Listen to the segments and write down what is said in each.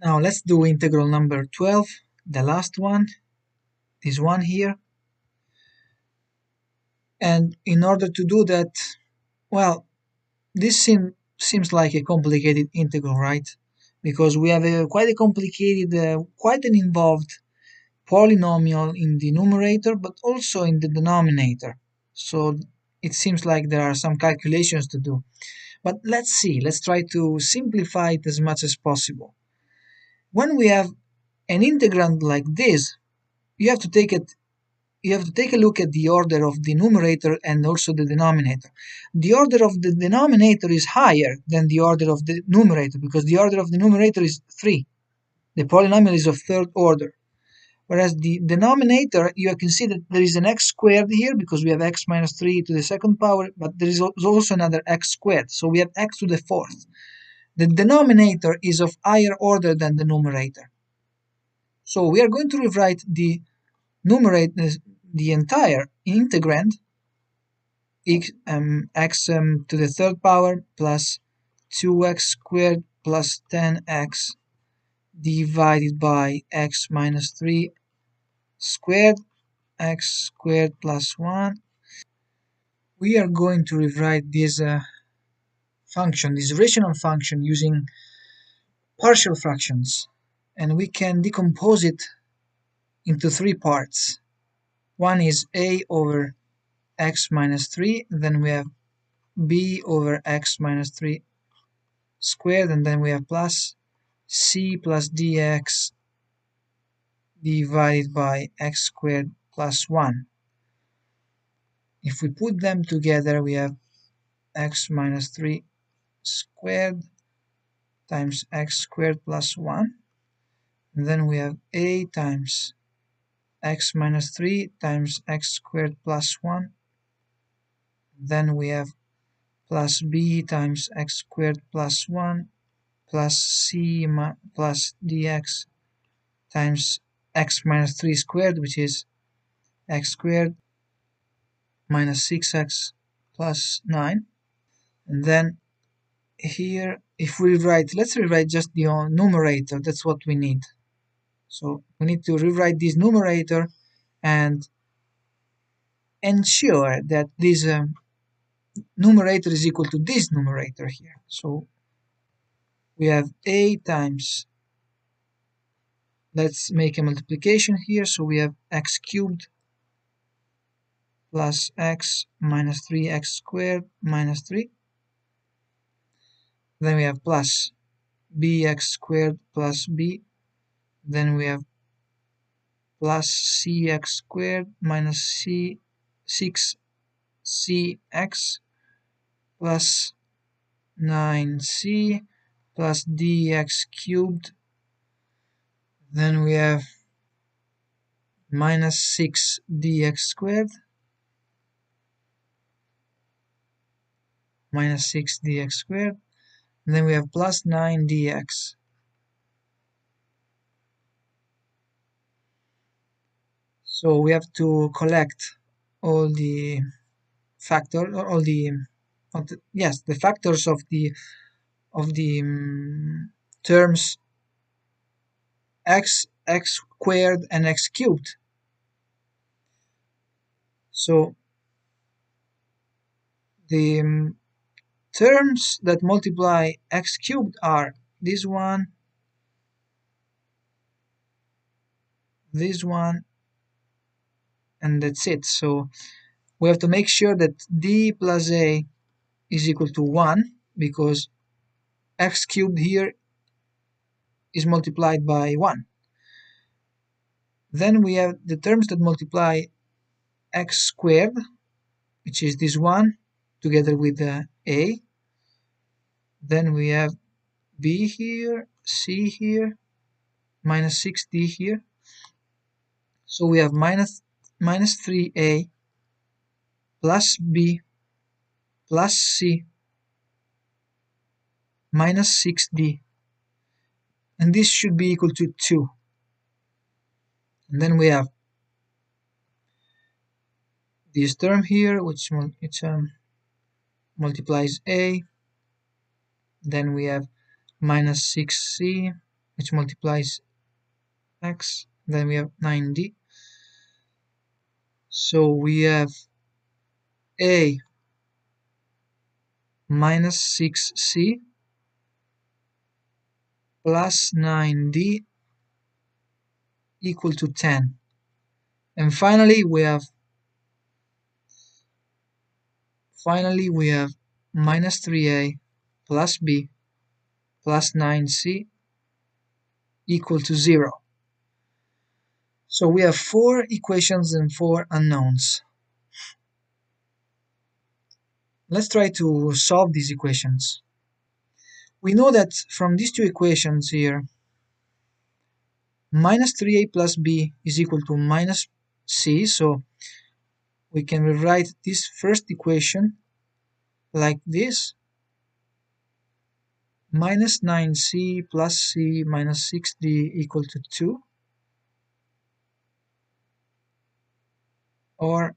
Now let's do integral number 12, the last one, this one here. And in order to do that, well, this seems like a complicated integral, right? Because we have quite a complicated, quite an involved polynomial in the numerator, but also in the denominator. So it seems like there are some calculations to do. But let's see, let's try to simplify it as much as possible. When we have an integrand like this, you have to take it you have to take a look at the order of the numerator and also the denominator. The order of the denominator is higher than the order of the numerator because the order of the numerator is 3. The polynomial is of third order. Whereas the denominator, you can see that there is an x squared here because we have x minus 3 to the second power, but there is also another x squared. So we have x to the fourth. The denominator is of higher order than the numerator. So we are going to rewrite the numerator, the entire integrand, x to the third power plus 2x squared plus 10x divided by x minus 3 squared, x squared plus 1. We are going to rewrite this function, this rational function, using partial fractions, and we can decompose it into 3 parts. One is a over x minus 3, then we have b over x minus 3 squared, and then we have plus c plus dx divided by x squared plus 1. If we put them together, we have x minus 3 squared times x squared plus 1. And then we have a times x minus 3 times x squared plus 1. Then we have plus b times x squared plus 1 plus c plus dx times x minus 3 squared, which is x squared minus 6x plus 9. And then here, if we let's rewrite just the numerator. That's what we need. So we need to rewrite this numerator and ensure that this numerator is equal to this numerator here. So we have a times, let's make a multiplication here. So we have x cubed plus x minus 3x squared minus 3. Then we have plus bx squared plus b. Then we have plus cx squared minus 6cx plus 9c plus dx cubed. Then we have minus 6 dx squared minus 6 dx squared. And then we have plus 9 dx. So we have to collect all the factors, the factors of the terms x squared and x cubed. So the terms that multiply x cubed are this one, and that's it. So we have to make sure that d plus a is equal to 1 because x cubed here is multiplied by 1. Then we have the terms that multiply x squared, which is this one, together with a. Then we have b here, c here, minus 6d here. So we have minus 3a plus b plus c minus 6d. And this should be equal to 2. And then we have this term here, which multiplies a. Then we have minus 6c which multiplies x. Then we have 9d. So we have a minus 6c plus 9d equal to 10. And finally we have minus 3a plus b plus 9c equal to 0. So we have 4 equations and 4 unknowns. Let's try to solve these equations. We know that from these two equations here, minus 3a plus b is equal to minus c, so we can rewrite this first equation like this: minus 9c plus c minus 6d equal to 2, or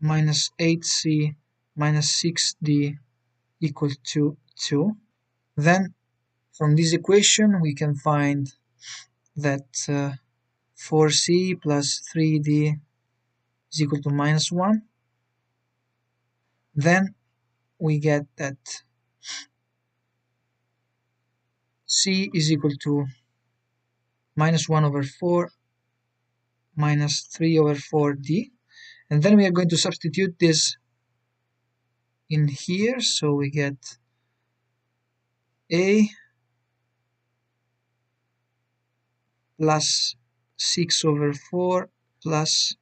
minus 8c minus 6d equal to 2. Then from this equation we can find that 4c plus 3d is equal to minus 1. Then we get that c is equal to minus 1 over 4 minus 3 over 4d. And then we are going to substitute this in here, so we get a plus 6 over 4 plus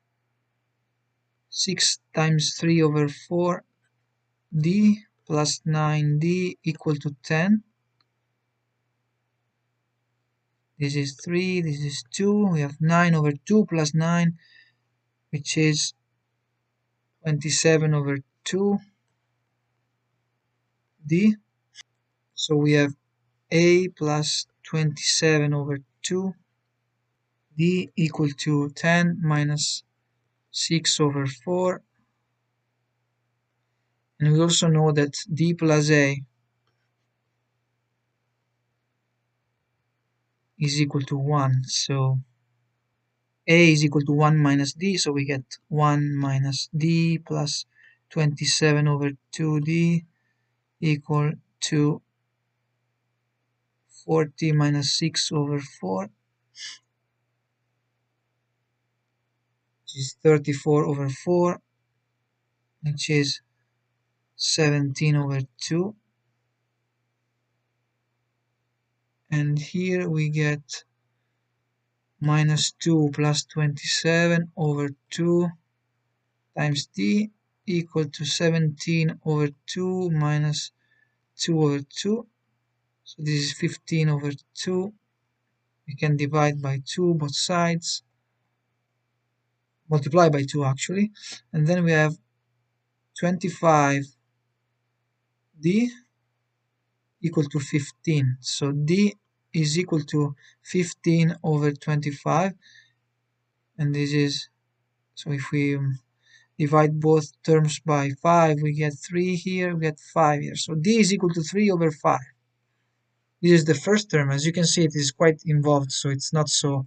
6 times 3 over 4d plus 9d equal to 10. This is 3, this is 2. We have 9 over 2 plus 9, which is 27 over 2d. So we have a plus 27 over 2d equal to 10 minus 6 over 4. And we also know that d plus a is equal to 1. So a is equal to 1 minus d, so we get 1 minus d plus 27 over 2d equal to 40 minus 6 over 4, which is 34 over 4, which is 17 over 2. And here we get minus 2 plus 27 over 2 times d equal to 17 over 2 minus 2 over 2. So this is 15 over 2. We can divide by 2 both sides, multiply by 2 actually, and then we have 25d equal to 15. So d is equal to 15 over 25, and this is, so if we divide both terms by 5, we get 3 here, we get 5 here. So d is equal to 3 over 5. This is the first term. As you can see, it is quite involved, so it's not so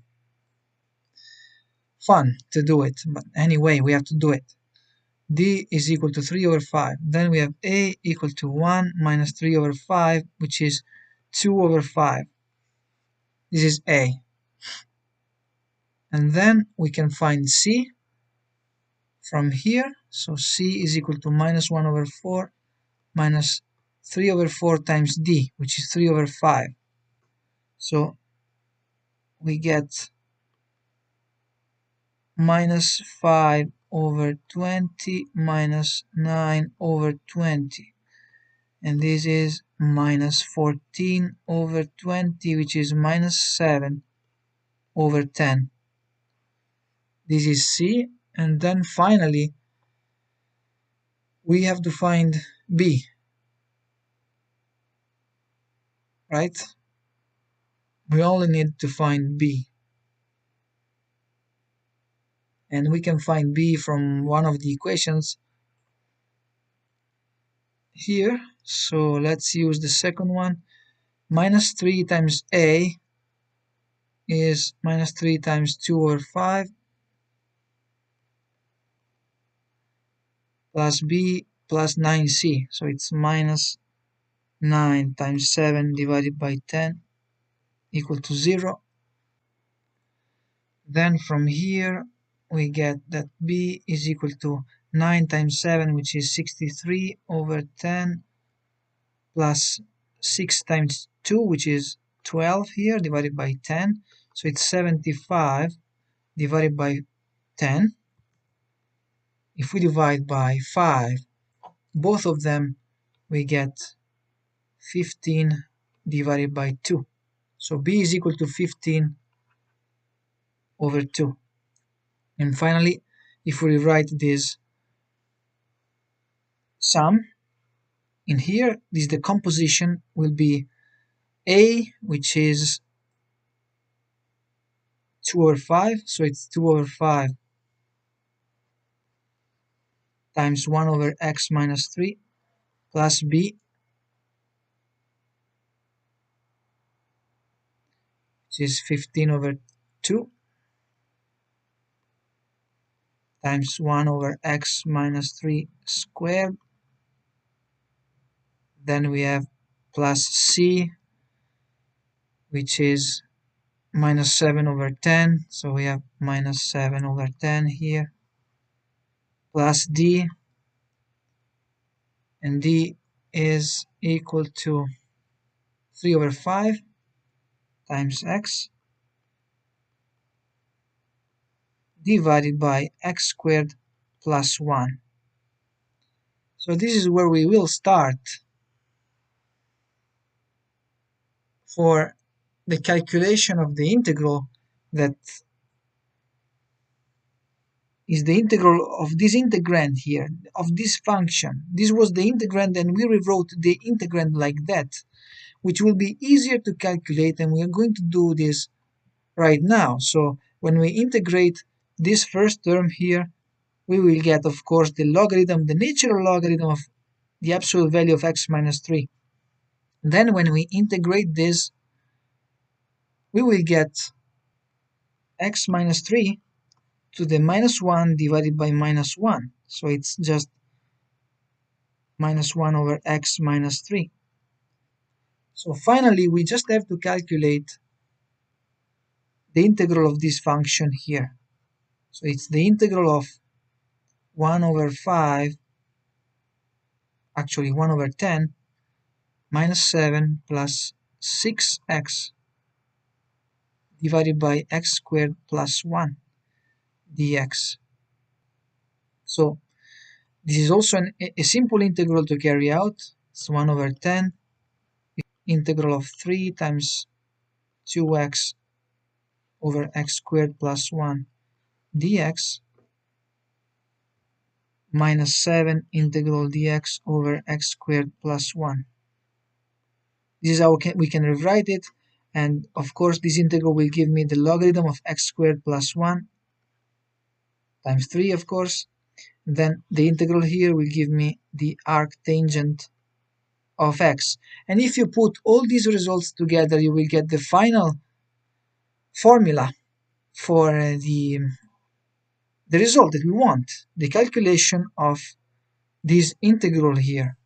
fun to do it. But anyway, we have to do it. D is equal to 3 over 5. Then we have a equal to 1 minus 3 over 5, which is 2 over 5. This is a. And then we can find c from here. So c is equal to minus 1 over 4 minus 3 over 4 times d, which is 3 over 5. So we get minus 5 over 20 minus 9 over 20. And this is minus 14 over 20, which is minus 7 over 10. This is c. And then finally, we have to find b, right? We only need to find b. And we can find b from one of the equations here. So let's use the second one. Minus 3 times a is minus 3 times 2 over 5 plus b plus 9c. So it's minus 9 times 7 divided by 10 equal to 0. Then from here we get that b is equal to 9 times 7, which is 63 over 10 plus 6 times 2, which is 12 here, divided by 10. So it's 75 divided by 10. If we divide by 5, both of them, we get 15 divided by 2. So b is equal to 15 over 2. And finally, if we rewrite this sum in here, this decomposition will be a, which is 2 over 5, so it's 2 over 5 times 1 over x minus 3 plus b, which is 15 over 2 times 1 over x minus 3 squared. Then we have plus c, which is minus 7 over 10, so we have minus 7 over 10 here, plus d, and d is equal to 3 over 5 times x divided by x squared plus 1. So this is where we will start for the calculation of the integral that is the integral of this integrand here, of this function. This was the integrand and we rewrote the integrand like that, which will be easier to calculate, and we are going to do this right now. So when we integrate this first term here, we will get, of course, the logarithm, the natural logarithm of the absolute value of x minus 3. Then when we integrate this, we will get x minus 3 to the minus 1 divided by minus 1. So it's just minus 1 over x minus 3. So finally, we just have to calculate the integral of this function here. So it's the integral of 1 over 5, actually 1 over 10, minus 7 plus 6x divided by x squared plus 1 dx. So this is also a simple integral to carry out. It's 1 over 10, integral of 3 times 2x over x squared plus 1 dx minus 7 integral dx over x squared plus 1. This is how we can rewrite it, and of course this integral will give me the logarithm of x squared plus 1 times 3, of course. Then the integral here will give me the arctangent of x. And if you put all these results together, you will get the final formula for the result that we want, the calculation of this integral here.